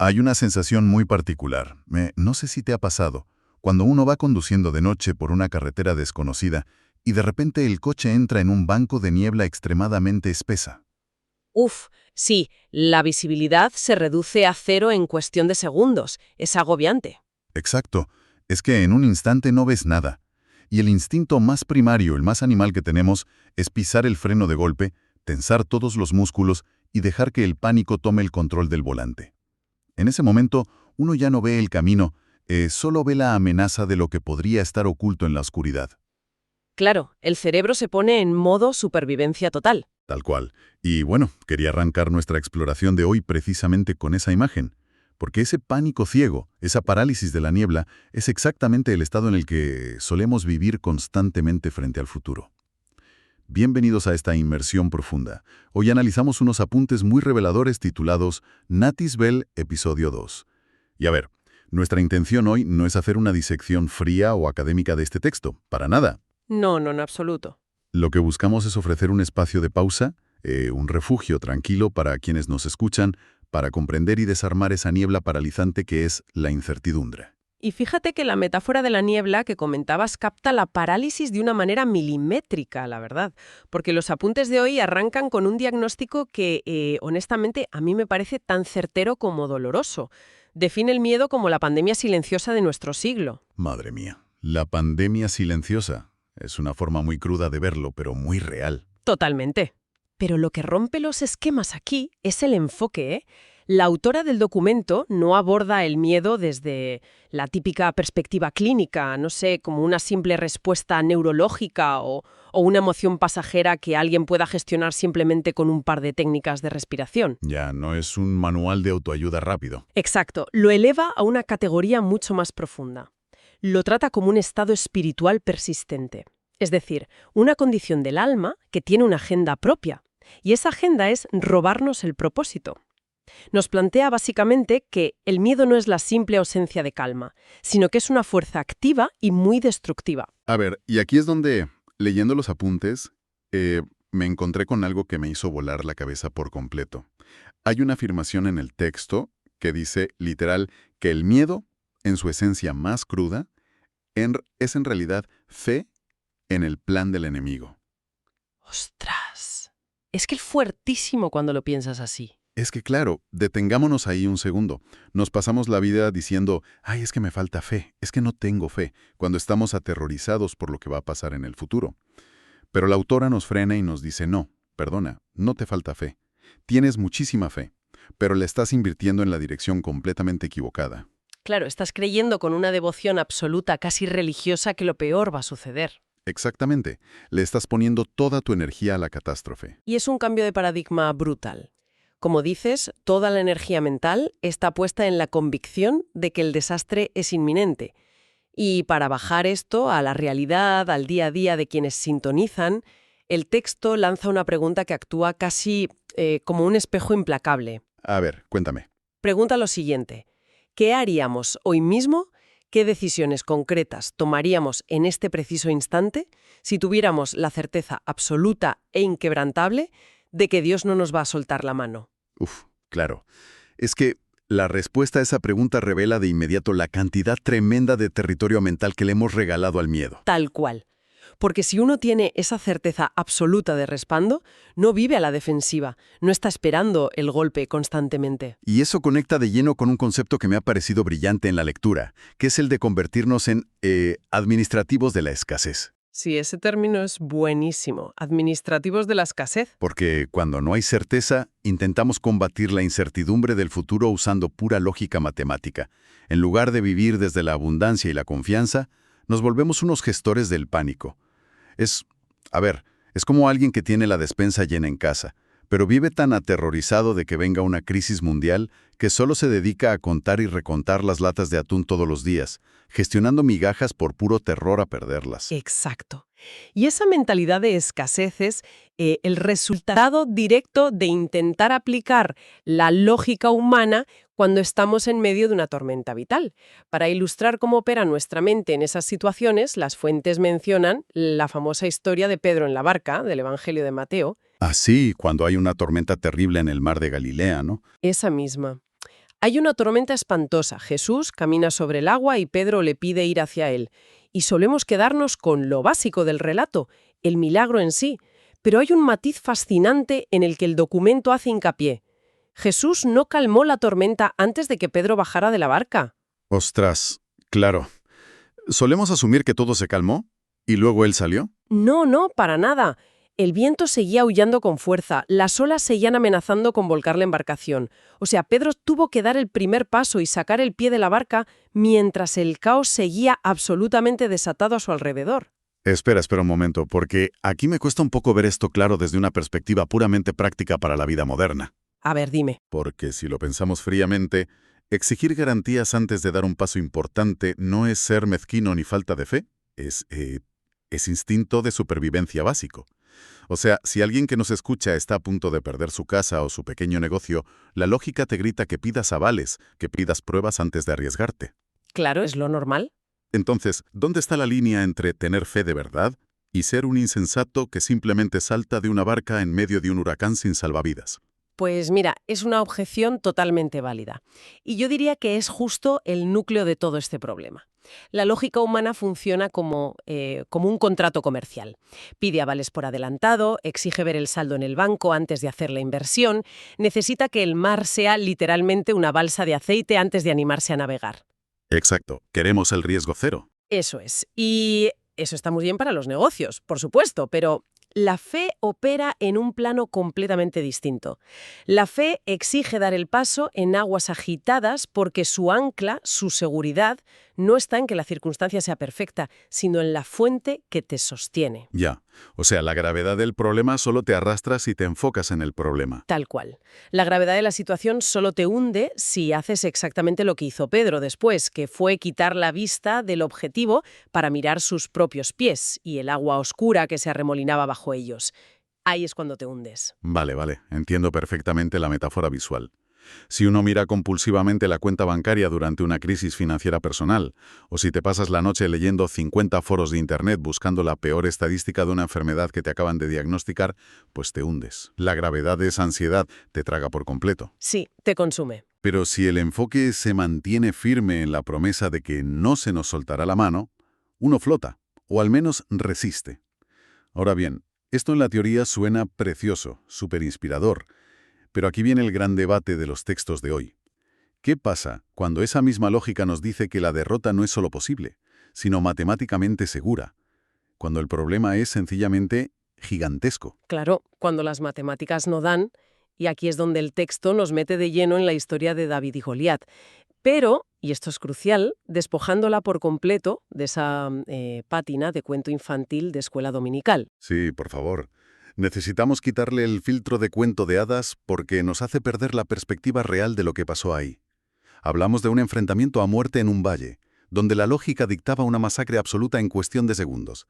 Hay una sensación muy particular. No sé si te ha pasado. Cuando uno va conduciendo de noche por una carretera desconocida y de repente el coche entra en un banco de niebla extremadamente espesa. Uf, sí, la visibilidad se reduce a cero en cuestión de segundos. Es agobiante. Exacto. Es que en un instante no ves nada. Y el instinto más primario, el más animal que tenemos, es pisar el freno de golpe, tensar todos los músculos y dejar que el pánico tome el control del volante. En ese momento, uno ya no ve el camino, solo ve la amenaza de lo que podría estar oculto en la oscuridad. Claro, el cerebro se pone en modo supervivencia total. Tal cual. Y bueno, quería arrancar nuestra exploración de hoy precisamente con esa imagen. Porque ese pánico ciego, esa parálisis de la niebla, es exactamente el estado en el que solemos vivir constantemente frente al futuro. Bienvenidos a esta inmersión profunda. Hoy analizamos unos apuntes muy reveladores titulados Natis Bell, episodio 2. Y a ver, nuestra intención hoy no es hacer una disección fría o académica de este texto, para nada. No, no, en absoluto. Lo que buscamos es ofrecer un espacio de pausa, un refugio tranquilo para quienes nos escuchan, para comprender y desarmar esa niebla paralizante que es la incertidumbre. Y fíjate que la metáfora de la niebla que comentabas capta la parálisis de una manera milimétrica, la verdad. Porque los apuntes de hoy arrancan con un diagnóstico que, honestamente, a mí me parece tan certero como doloroso. Define el miedo como la pandemia silenciosa de nuestro siglo. Madre mía, la pandemia silenciosa. Es una forma muy cruda de verlo, pero muy real. Totalmente. Pero lo que rompe los esquemas aquí es el enfoque, ¿eh? La autora del documento no aborda el miedo desde la típica perspectiva clínica, no sé, como una simple respuesta neurológica o una emoción pasajera que alguien pueda gestionar simplemente con un par de técnicas de respiración. Ya, no es un manual de autoayuda rápido. Exacto, lo eleva a una categoría mucho más profunda. Lo trata como un estado espiritual persistente, es decir, una condición del alma que tiene una agenda propia. Y esa agenda es robarnos el propósito. Nos plantea básicamente que el miedo no es la simple ausencia de calma, sino que es una fuerza activa y muy destructiva. A ver, y aquí es donde, leyendo los apuntes, me encontré con algo que me hizo volar la cabeza por completo. Hay una afirmación en el texto que dice, literal, que el miedo, en su esencia más cruda, es en realidad fe en el plan del enemigo. ¡Ostras! Es que es fuertísimo cuando lo piensas así. Es que claro, detengámonos ahí un segundo. Nos pasamos la vida diciendo, ay, es que me falta fe, es que no tengo fe, cuando estamos aterrorizados por lo que va a pasar en el futuro. Pero la autora nos frena y nos dice, no, perdona, no te falta fe. Tienes muchísima fe, pero la estás invirtiendo en la dirección completamente equivocada. Claro, estás creyendo con una devoción absoluta, casi religiosa, que lo peor va a suceder. Exactamente, le estás poniendo toda tu energía a la catástrofe. Y es un cambio de paradigma brutal. Como dices, toda la energía mental está puesta en la convicción de que el desastre es inminente. Y para bajar esto a la realidad, al día a día de quienes sintonizan, el texto lanza una pregunta que actúa casi como un espejo implacable. A ver, cuéntame. Pregunta lo siguiente: ¿qué haríamos hoy mismo? ¿Qué decisiones concretas tomaríamos en este preciso instante si tuviéramos la certeza absoluta e inquebrantable de que Dios no nos va a soltar la mano? Uf, claro. Es que la respuesta a esa pregunta revela de inmediato la cantidad tremenda de territorio mental que le hemos regalado al miedo. Tal cual. Porque si uno tiene esa certeza absoluta de respaldo, no vive a la defensiva, no está esperando el golpe constantemente. Y eso conecta de lleno con un concepto que me ha parecido brillante en la lectura, que es el de convertirnos en administrativos de la escasez. Sí, ese término es buenísimo. Administrativos de la escasez. Porque cuando no hay certeza, intentamos combatir la incertidumbre del futuro usando pura lógica matemática. En lugar de vivir desde la abundancia y la confianza, nos volvemos unos gestores del pánico. Es como alguien que tiene la despensa llena en casa, pero vive tan aterrorizado de que venga una crisis mundial que solo se dedica a contar y recontar las latas de atún todos los días, gestionando migajas por puro terror a perderlas. Exacto. Y esa mentalidad de escasez es el resultado directo de intentar aplicar la lógica humana cuando estamos en medio de una tormenta vital. Para ilustrar cómo opera nuestra mente en esas situaciones, las fuentes mencionan la famosa historia de Pedro en la barca, del Evangelio de Mateo. Así, cuando hay una tormenta terrible en el mar de Galilea, ¿no? Esa misma. Hay una tormenta espantosa. Jesús camina sobre el agua y Pedro le pide ir hacia él. Y solemos quedarnos con lo básico del relato, el milagro en sí. Pero hay un matiz fascinante en el que el documento hace hincapié. Jesús no calmó la tormenta antes de que Pedro bajara de la barca. Ostras, claro. ¿Solemos asumir que todo se calmó y luego él salió? No, no, para nada. El viento seguía aullando con fuerza, las olas seguían amenazando con volcar la embarcación. O sea, Pedro tuvo que dar el primer paso y sacar el pie de la barca mientras el caos seguía absolutamente desatado a su alrededor. Espera un momento, porque aquí me cuesta un poco ver esto claro desde una perspectiva puramente práctica para la vida moderna. A ver, dime. Porque si lo pensamos fríamente, exigir garantías antes de dar un paso importante no es ser mezquino ni falta de fe, es instinto de supervivencia básico. O sea, si alguien que nos escucha está a punto de perder su casa o su pequeño negocio, la lógica te grita que pidas avales, que pidas pruebas antes de arriesgarte. Claro, es lo normal. Entonces, ¿dónde está la línea entre tener fe de verdad y ser un insensato que simplemente salta de una barca en medio de un huracán sin salvavidas? Pues mira, es una objeción totalmente válida. Y yo diría que es justo el núcleo de todo este problema. La lógica humana funciona como un contrato comercial. Pide avales por adelantado, exige ver el saldo en el banco antes de hacer la inversión, necesita que el mar sea literalmente una balsa de aceite antes de animarse a navegar. Exacto. Queremos el riesgo cero. Eso es. Y eso está muy bien para los negocios, por supuesto, pero la fe opera en un plano completamente distinto. La fe exige dar el paso en aguas agitadas porque su ancla, su seguridad, no está en que la circunstancia sea perfecta, sino en la fuente que te sostiene. Ya. O sea, la gravedad del problema solo te arrastra si te enfocas en el problema. Tal cual. La gravedad de la situación solo te hunde si haces exactamente lo que hizo Pedro después, que fue quitar la vista del objetivo para mirar sus propios pies y el agua oscura que se arremolinaba bajo ellos. Ahí es cuando te hundes. Vale. Entiendo perfectamente la metáfora visual. Si uno mira compulsivamente la cuenta bancaria durante una crisis financiera personal, o si te pasas la noche leyendo 50 foros de Internet buscando la peor estadística de una enfermedad que te acaban de diagnosticar, pues te hundes. La gravedad de esa ansiedad te traga por completo. Sí, te consume. Pero si el enfoque se mantiene firme en la promesa de que no se nos soltará la mano, uno flota, o al menos resiste. Ahora bien, esto en la teoría suena precioso, súper inspirador. Pero aquí viene el gran debate de los textos de hoy. ¿Qué pasa cuando esa misma lógica nos dice que la derrota no es solo posible, sino matemáticamente segura? Cuando el problema es sencillamente gigantesco. Claro, cuando las matemáticas no dan, y aquí es donde el texto nos mete de lleno en la historia de David y Goliat. Pero, y esto es crucial, despojándola por completo de esa pátina de cuento infantil de escuela dominical. Sí, por favor. Necesitamos quitarle el filtro de cuento de hadas porque nos hace perder la perspectiva real de lo que pasó ahí. Hablamos de un enfrentamiento a muerte en un valle, donde la lógica dictaba una masacre absoluta en cuestión de segundos.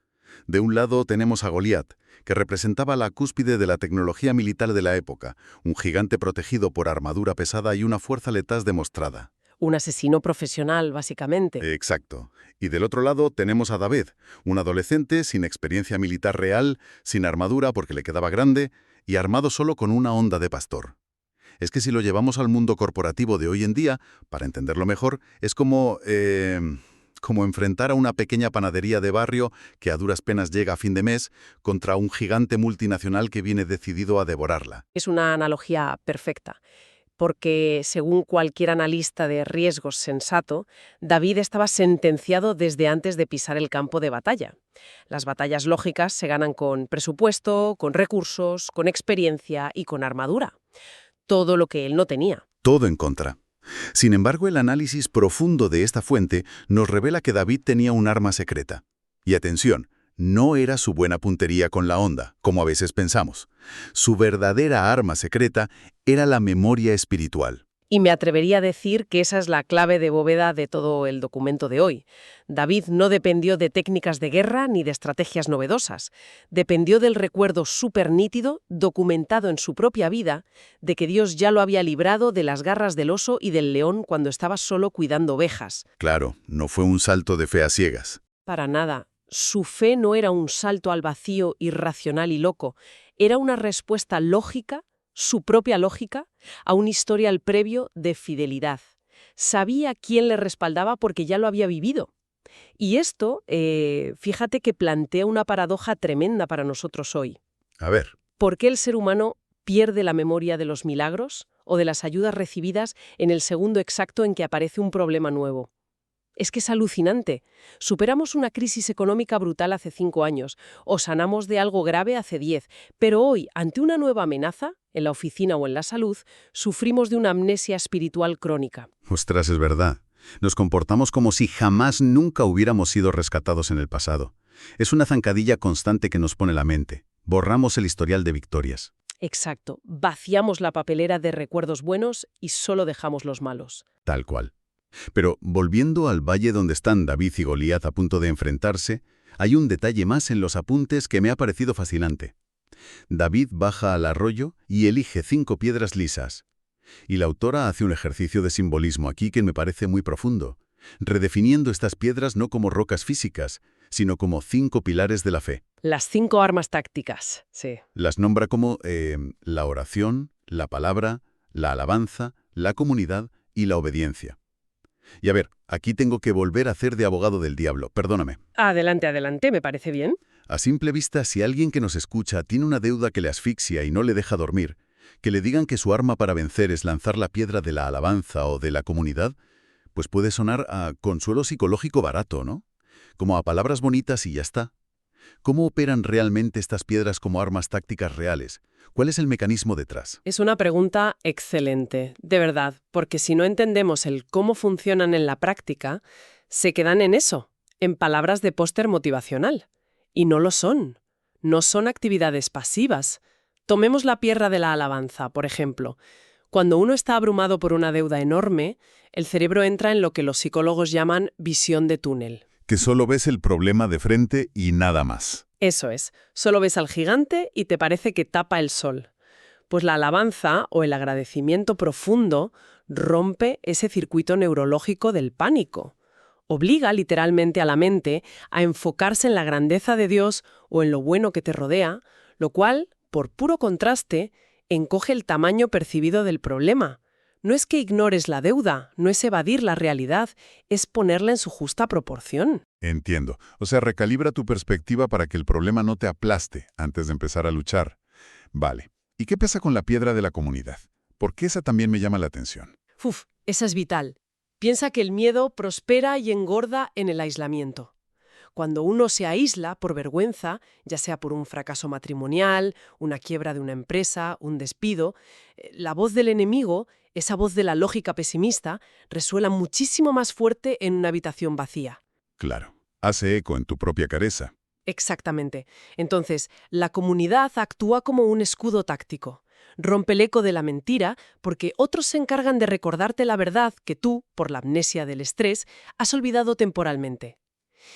De un lado tenemos a Goliat, que representaba la cúspide de la tecnología militar de la época, un gigante protegido por armadura pesada y una fuerza letal demostrada. Un asesino profesional, básicamente. Exacto. Y del otro lado tenemos a David, un adolescente sin experiencia militar real, sin armadura porque le quedaba grande y armado solo con una honda de pastor. Es que si lo llevamos al mundo corporativo de hoy en día, para entenderlo mejor, es como enfrentar a una pequeña panadería de barrio que a duras penas llega a fin de mes contra un gigante multinacional que viene decidido a devorarla. Es una analogía perfecta. Porque, según cualquier analista de riesgos sensato, David estaba sentenciado desde antes de pisar el campo de batalla. Las batallas lógicas se ganan con presupuesto, con recursos, con experiencia y con armadura. Todo lo que él no tenía. Todo en contra. Sin embargo, el análisis profundo de esta fuente nos revela que David tenía un arma secreta. Y atención, no era su buena puntería con la honda, como a veces pensamos. Su verdadera arma secreta era la memoria espiritual. Y me atrevería a decir que esa es la clave de bóveda de todo el documento de hoy. David no dependió de técnicas de guerra ni de estrategias novedosas. Dependió del recuerdo súper nítido, documentado en su propia vida, de que Dios ya lo había librado de las garras del oso y del león cuando estaba solo cuidando ovejas. Claro, no fue un salto de fe a ciegas. Para nada. Su fe no era un salto al vacío irracional y loco. Era una respuesta lógica, su propia lógica, a un historial previo de fidelidad. Sabía quién le respaldaba porque ya lo había vivido. Y esto, fíjate que plantea una paradoja tremenda para nosotros hoy. A ver. ¿Por qué el ser humano pierde la memoria de los milagros o de las ayudas recibidas en el segundo exacto en que aparece un problema nuevo? Es que es alucinante. Superamos una crisis económica brutal hace 5 años o sanamos de algo grave hace 10, pero hoy, ante una nueva amenaza, en la oficina o en la salud, sufrimos de una amnesia espiritual crónica. Ostras, es verdad. Nos comportamos como si jamás nunca hubiéramos sido rescatados en el pasado. Es una zancadilla constante que nos pone la mente. Borramos el historial de victorias. Exacto. Vaciamos la papelera de recuerdos buenos y solo dejamos los malos. Tal cual. Pero volviendo al valle donde están David y Goliat a punto de enfrentarse, hay un detalle más en los apuntes que me ha parecido fascinante. David baja al arroyo y elige 5 piedras lisas. Y la autora hace un ejercicio de simbolismo aquí que me parece muy profundo, redefiniendo estas piedras no como rocas físicas, sino como 5 pilares de la fe. Las 5 armas tácticas, sí. Las nombra como la oración, la palabra, la alabanza, la comunidad y la obediencia. Y a ver, aquí tengo que volver a hacer de abogado del diablo, perdóname. Adelante, adelante, me parece bien. A simple vista, si alguien que nos escucha tiene una deuda que le asfixia y no le deja dormir, que le digan que su arma para vencer es lanzar la piedra de la alabanza o de la comunidad, pues puede sonar a consuelo psicológico barato, ¿no? Como a palabras bonitas y ya está. ¿Cómo operan realmente estas piedras como armas tácticas reales? ¿Cuál es el mecanismo detrás? Es una pregunta excelente, de verdad, porque si no entendemos el cómo funcionan en la práctica, se quedan en eso, en palabras de póster motivacional. Y no lo son. No son actividades pasivas. Tomemos la piedra de la alabanza, por ejemplo. Cuando uno está abrumado por una deuda enorme, el cerebro entra en lo que los psicólogos llaman visión de túnel. Que solo ves el problema de frente y nada más. Eso es, solo ves al gigante y te parece que tapa el sol. Pues la alabanza o el agradecimiento profundo rompe ese circuito neurológico del pánico. Obliga literalmente a la mente a enfocarse en la grandeza de Dios o en lo bueno que te rodea, lo cual, por puro contraste, encoge el tamaño percibido del problema. No es que ignores la deuda, no es evadir la realidad, es ponerla en su justa proporción. Entiendo. O sea, recalibra tu perspectiva para que el problema no te aplaste antes de empezar a luchar. Vale. ¿Y qué pasa con la piedra de la comunidad? Porque esa también me llama la atención. Esa es vital. Piensa que el miedo prospera y engorda en el aislamiento. Cuando uno se aísla por vergüenza, ya sea por un fracaso matrimonial, una quiebra de una empresa, un despido, la voz del enemigo, esa voz de la lógica pesimista, resuena muchísimo más fuerte en una habitación vacía. Claro. Hace eco en tu propia careza. Exactamente. Entonces, la comunidad actúa como un escudo táctico. Rompe el eco de la mentira porque otros se encargan de recordarte la verdad que tú, por la amnesia del estrés, has olvidado temporalmente.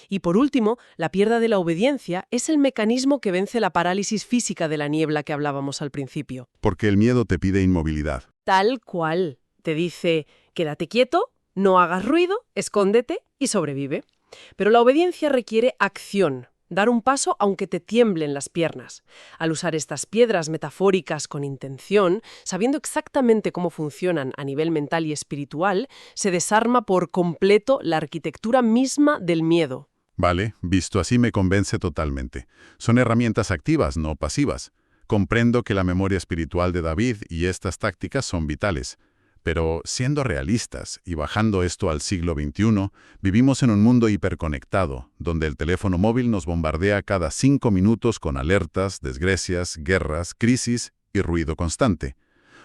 Y por último, la piedra de la obediencia es el mecanismo que vence la parálisis física de la niebla que hablábamos al principio. Porque el miedo te pide inmovilidad. Tal cual. Te dice, quédate quieto, no hagas ruido, escóndete y sobrevive. Pero la obediencia requiere acción. Dar un paso aunque te tiemblen las piernas. Al usar estas piedras metafóricas con intención, sabiendo exactamente cómo funcionan a nivel mental y espiritual, se desarma por completo la arquitectura misma del miedo. Vale, visto así me convence totalmente. Son herramientas activas, no pasivas. Comprendo que la memoria espiritual de David y estas tácticas son vitales. Pero siendo realistas y bajando esto al siglo XXI, vivimos en un mundo hiperconectado, donde el teléfono móvil nos bombardea cada 5 minutos con alertas, desgracias, guerras, crisis y ruido constante.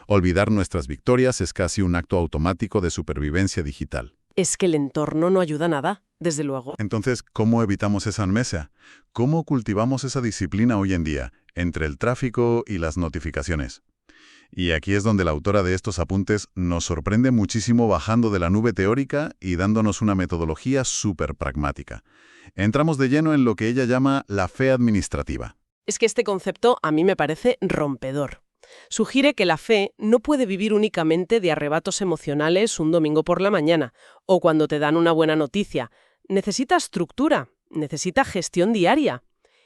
Olvidar nuestras victorias es casi un acto automático de supervivencia digital. Es que el entorno no ayuda nada, desde luego. Entonces, ¿cómo evitamos esa amnesia? ¿Cómo cultivamos esa disciplina hoy en día, entre el tráfico y las notificaciones? Y aquí es donde la autora de estos apuntes nos sorprende muchísimo bajando de la nube teórica y dándonos una metodología súper pragmática. Entramos de lleno en lo que ella llama la fe administrativa. Es que este concepto a mí me parece rompedor. Sugiere que la fe no puede vivir únicamente de arrebatos emocionales un domingo por la mañana o cuando te dan una buena noticia. Necesita estructura, necesita gestión diaria.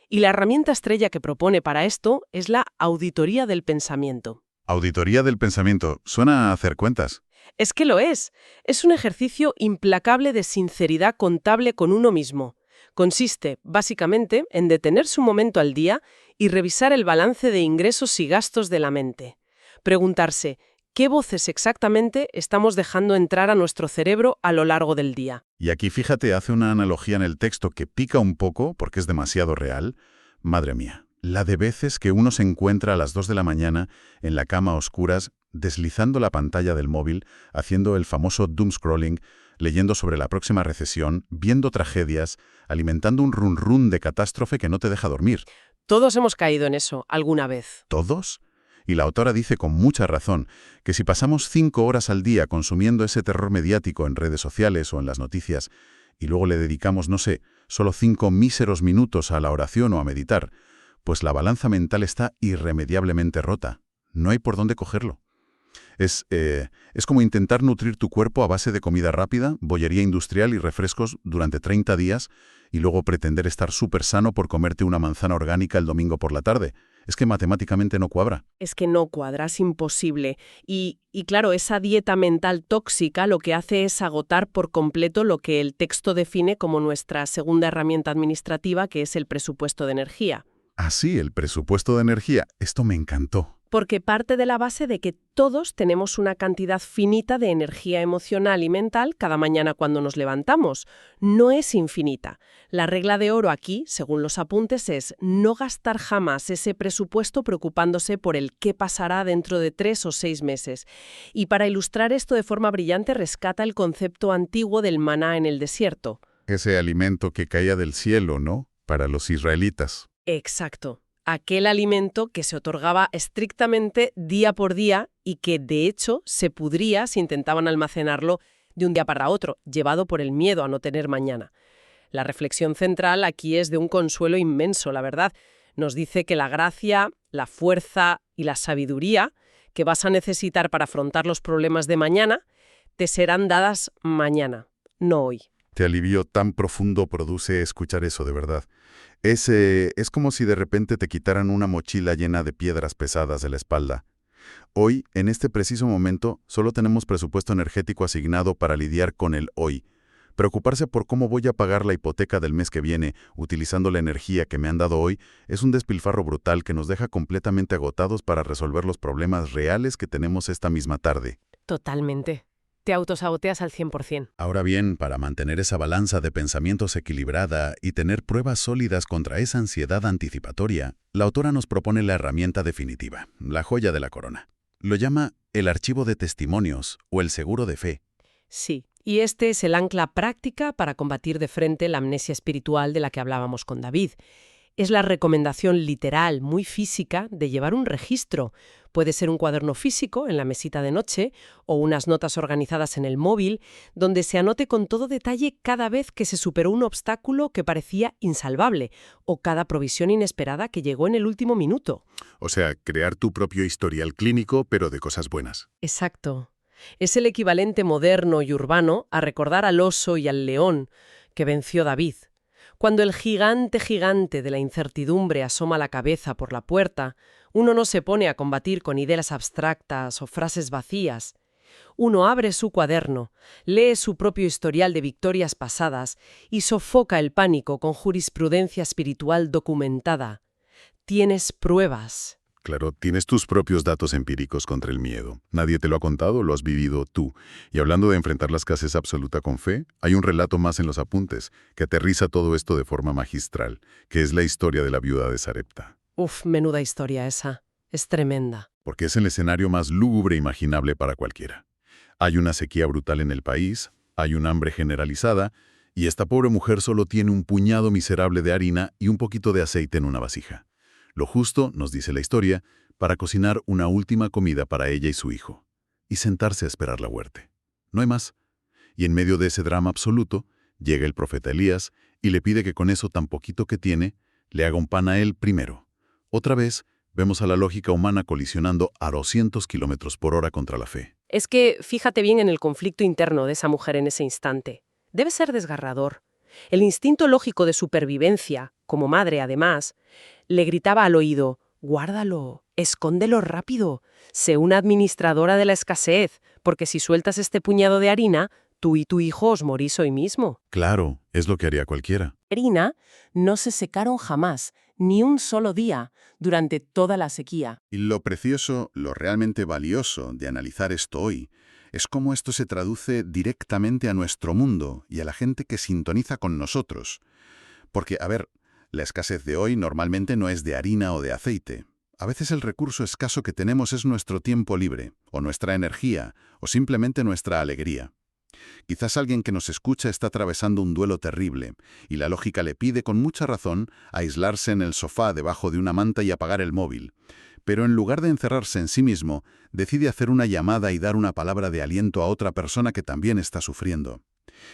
Y la herramienta estrella que propone para esto es la auditoría del pensamiento. Auditoría del pensamiento. Suena a hacer cuentas. Es que lo es. Es un ejercicio implacable de sinceridad contable con uno mismo. Consiste, básicamente, en detenerse un momento al día y revisar el balance de ingresos y gastos de la mente. Preguntarse, ¿qué voces exactamente estamos dejando entrar a nuestro cerebro a lo largo del día? Y aquí fíjate, hace una analogía en el texto que pica un poco porque es demasiado real. Madre mía, la de veces que uno se encuentra a las 2 de la mañana en la cama a oscuras, deslizando la pantalla del móvil, haciendo el famoso doom scrolling, leyendo sobre la próxima recesión, viendo tragedias, alimentando un run run de catástrofe que no te deja dormir. Todos hemos caído en eso alguna vez. ¿Todos? Y la autora dice con mucha razón que si pasamos 5 horas al día consumiendo ese terror mediático en redes sociales o en las noticias, y luego le dedicamos, no sé, solo 5 míseros minutos a la oración o a meditar, pues la balanza mental está irremediablemente rota. No hay por dónde cogerlo. Es como intentar nutrir tu cuerpo a base de comida rápida, bollería industrial y refrescos durante 30 días y luego pretender estar súper sano por comerte una manzana orgánica el domingo por la tarde. Es que matemáticamente no cuadra. Es que no cuadra, es imposible. Y claro, esa dieta mental tóxica lo que hace es agotar por completo lo que el texto define como nuestra segunda herramienta administrativa, que es el presupuesto de energía. Ah, sí, el presupuesto de energía. Esto me encantó. Porque parte de la base de que todos tenemos una cantidad finita de energía emocional y mental cada mañana cuando nos levantamos. No es infinita. La regla de oro aquí, según los apuntes, es no gastar jamás ese presupuesto preocupándose por el qué pasará dentro de 3 o 6 meses. Y para ilustrar esto de forma brillante rescata el concepto antiguo del maná en el desierto. Ese alimento que caía del cielo, ¿no? Para los israelitas. Exacto. Aquel alimento que se otorgaba estrictamente día por día y que, de hecho, se pudría si intentaban almacenarlo de un día para otro, llevado por el miedo a no tener mañana. La reflexión central aquí es de un consuelo inmenso, la verdad. Nos dice que la gracia, la fuerza y la sabiduría que vas a necesitar para afrontar los problemas de mañana te serán dadas mañana, no hoy. Te alivio tan profundo produce escuchar eso, de verdad. Es como si de repente te quitaran una mochila llena de piedras pesadas de la espalda. Hoy, en este preciso momento, solo tenemos presupuesto energético asignado para lidiar con el hoy. Preocuparse por cómo voy a pagar la hipoteca del mes que viene, utilizando la energía que me han dado hoy, es un despilfarro brutal que nos deja completamente agotados para resolver los problemas reales que tenemos esta misma tarde. Totalmente. Te autosaboteas al 100%. Ahora bien, para mantener esa balanza de pensamientos equilibrada y tener pruebas sólidas contra esa ansiedad anticipatoria, la autora nos propone la herramienta definitiva, la joya de la corona. Lo llama el archivo de testimonios o el seguro de fe. Sí, y este es el ancla práctica para combatir de frente la amnesia espiritual de la que hablábamos con David. Es la recomendación literal, muy física, de llevar un registro. Puede ser un cuaderno físico en la mesita de noche o unas notas organizadas en el móvil, donde se anote con todo detalle cada vez que se superó un obstáculo que parecía insalvable o cada provisión inesperada que llegó en el último minuto. O sea, crear tu propio historial clínico, pero de cosas buenas. Exacto. Es el equivalente moderno y urbano a recordar al oso y al león que venció David. Cuando el gigante de la incertidumbre asoma la cabeza por la puerta, uno no se pone a combatir con ideas abstractas o frases vacías. Uno abre su cuaderno, lee su propio historial de victorias pasadas y sofoca el pánico con jurisprudencia espiritual documentada. Tienes pruebas. Claro, tienes tus propios datos empíricos contra el miedo. Nadie te lo ha contado, lo has vivido tú. Y hablando de enfrentar la escasez absoluta con fe, hay un relato más en los apuntes que aterriza todo esto de forma magistral, que es la historia de la viuda de Sarepta. Uf, menuda historia esa. Es tremenda. Porque es el escenario más lúgubre imaginable para cualquiera. Hay una sequía brutal en el país, hay un hambre generalizada, y esta pobre mujer solo tiene un puñado miserable de harina y un poquito de aceite en una vasija. Lo justo, nos dice la historia, para cocinar una última comida para ella y su hijo, y sentarse a esperar la muerte. No hay más. Y en medio de ese drama absoluto, llega el profeta Elías y le pide que con eso tan poquito que tiene, le haga un pan a él primero. Otra vez, vemos a la lógica humana colisionando a 200 kilómetros por hora contra la fe. Es que fíjate bien en el conflicto interno de esa mujer en ese instante. Debe ser desgarrador. El instinto lógico de supervivencia, como madre además, le gritaba al oído, guárdalo, escóndelo rápido. Sé una administradora de la escasez, porque si sueltas este puñado de harina, tú y tu hijo os morís hoy mismo. Claro, es lo que haría cualquiera. Harina no se secaron jamás, ni un solo día, durante toda la sequía. Y lo precioso, lo realmente valioso de analizar esto hoy, es cómo esto se traduce directamente a nuestro mundo y a la gente que sintoniza con nosotros. Porque, a ver, la escasez de hoy normalmente no es de harina o de aceite. A veces el recurso escaso que tenemos es nuestro tiempo libre, o nuestra energía, o simplemente nuestra alegría. Quizás alguien que nos escucha está atravesando un duelo terrible, y la lógica le pide con mucha razón aislarse en el sofá debajo de una manta y apagar el móvil. Pero en lugar de encerrarse en sí mismo, decide hacer una llamada y dar una palabra de aliento a otra persona que también está sufriendo.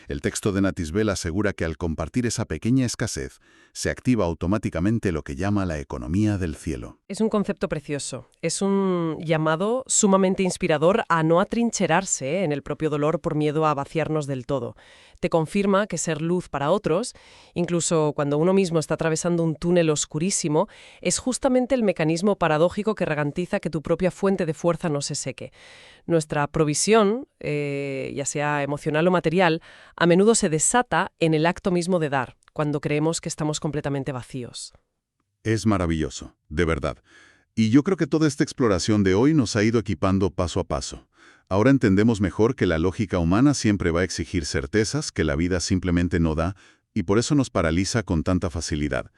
El texto de Natisbel asegura que al compartir esa pequeña escasez, se activa automáticamente lo que llama la economía del cielo. Es un concepto precioso. Es un llamado sumamente inspirador a no atrincherarse en el propio dolor por miedo a vaciarnos del todo. Te confirma que ser luz para otros, incluso cuando uno mismo está atravesando un túnel oscurísimo, es justamente el mecanismo paradójico que garantiza que tu propia fuente de fuerza no se seque. Nuestra provisión, ya sea emocional o material, a menudo se desata en el acto mismo de dar, cuando creemos que estamos completamente vacíos. Es maravilloso, de verdad. Y yo creo que toda esta exploración de hoy nos ha ido equipando paso a paso. Ahora entendemos mejor que la lógica humana siempre va a exigir certezas que la vida simplemente no da, y por eso nos paraliza con tanta facilidad.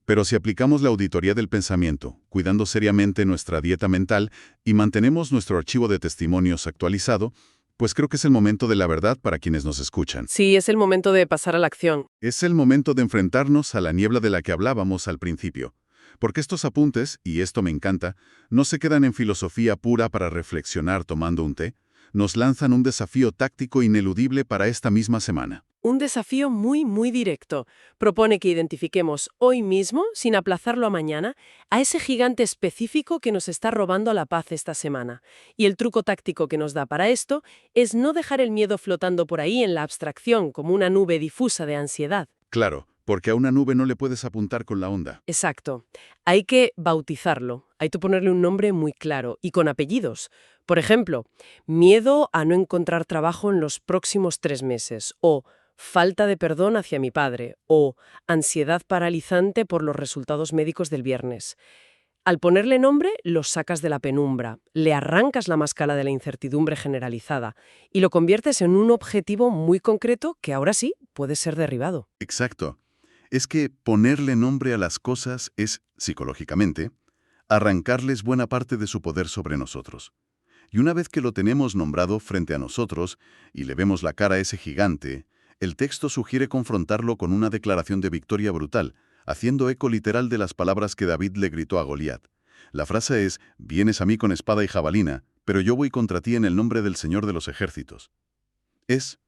Pero si aplicamos la auditoría del pensamiento, cuidando seriamente nuestra dieta mental y mantenemos nuestro archivo de testimonios actualizado, pues creo que es el momento de la verdad para quienes nos escuchan. Sí, es el momento de pasar a la acción. Es el momento de enfrentarnos a la niebla de la que hablábamos al principio. Porque estos apuntes, y esto me encanta, no se quedan en filosofía pura para reflexionar tomando un té, nos lanzan un desafío táctico ineludible para esta misma semana. Un desafío muy directo. Propone que identifiquemos hoy mismo, sin aplazarlo a mañana, a ese gigante específico que nos está robando la paz esta semana. Y el truco táctico que nos da para esto es no dejar el miedo flotando por ahí en la abstracción como una nube difusa de ansiedad. Claro, porque a una nube no le puedes apuntar con la onda. Exacto. Hay que bautizarlo. Hay que ponerle un nombre muy claro y con apellidos. Por ejemplo, miedo a no encontrar trabajo en los próximos 3 meses o falta de perdón hacia mi padre o ansiedad paralizante por los resultados médicos del viernes. Al ponerle nombre, lo sacas de la penumbra, le arrancas la máscara de la incertidumbre generalizada y lo conviertes en un objetivo muy concreto que ahora sí puede ser derribado. Exacto. Es que ponerle nombre a las cosas es, psicológicamente, arrancarles buena parte de su poder sobre nosotros. Y una vez que lo tenemos nombrado frente a nosotros y le vemos la cara a ese gigante, el texto sugiere confrontarlo con una declaración de victoria brutal, haciendo eco literal de las palabras que David le gritó a Goliat. La frase es: «Vienes a mí con espada y jabalina, pero yo voy contra ti en el nombre del Señor de los ejércitos». Es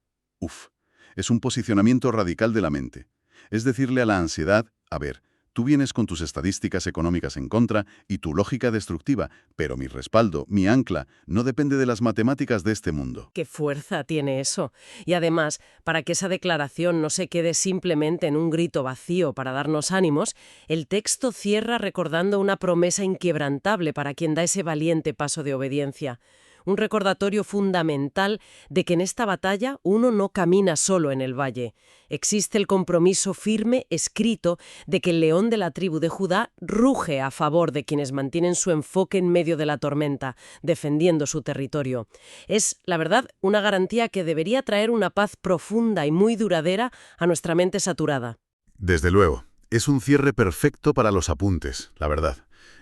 un posicionamiento radical de la mente. Es decirle a la ansiedad: a ver, tú vienes con tus estadísticas económicas en contra y tu lógica destructiva, pero mi respaldo, mi ancla, no depende de las matemáticas de este mundo. ¡Qué fuerza tiene eso! Y además, para que esa declaración no se quede simplemente en un grito vacío para darnos ánimos, el texto cierra recordando una promesa inquebrantable para quien da ese valiente paso de obediencia. Un recordatorio fundamental de que en esta batalla uno no camina solo en el valle. Existe el compromiso firme, escrito, de que el león de la tribu de Judá ruge a favor de quienes mantienen su enfoque en medio de la tormenta, defendiendo su territorio. Es, la verdad, una garantía que debería traer una paz profunda y muy duradera a nuestra mente saturada. Desde luego, es un cierre perfecto para los apuntes, la verdad,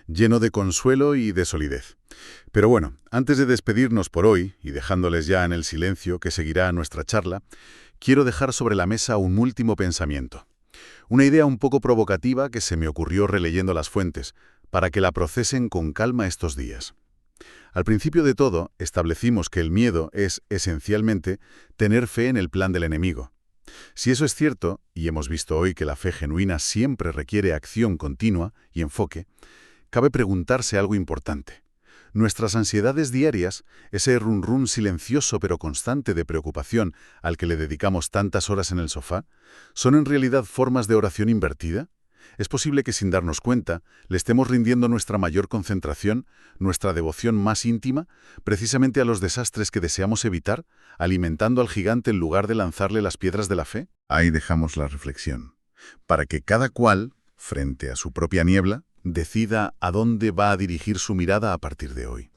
lleno de consuelo y de solidez. Pero bueno, antes de despedirnos por hoy, y dejándoles ya en el silencio que seguirá nuestra charla, quiero dejar sobre la mesa un último pensamiento. Una idea un poco provocativa que se me ocurrió releyendo las fuentes, para que la procesen con calma estos días. Al principio de todo, establecimos que el miedo es, esencialmente, tener fe en el plan del enemigo. Si eso es cierto, y hemos visto hoy que la fe genuina siempre requiere acción continua y enfoque, cabe preguntarse algo importante. Nuestras ansiedades diarias, ese run silencioso pero constante de preocupación al que le dedicamos tantas horas en el sofá, ¿son en realidad formas de oración invertida? Es posible que sin darnos cuenta le estemos rindiendo nuestra mayor concentración, nuestra devoción más íntima, precisamente a los desastres que deseamos evitar, alimentando al gigante en lugar de lanzarle las piedras de la fe. Ahí dejamos la reflexión. Para que cada cual, frente a su propia niebla, decida a dónde va a dirigir su mirada a partir de hoy.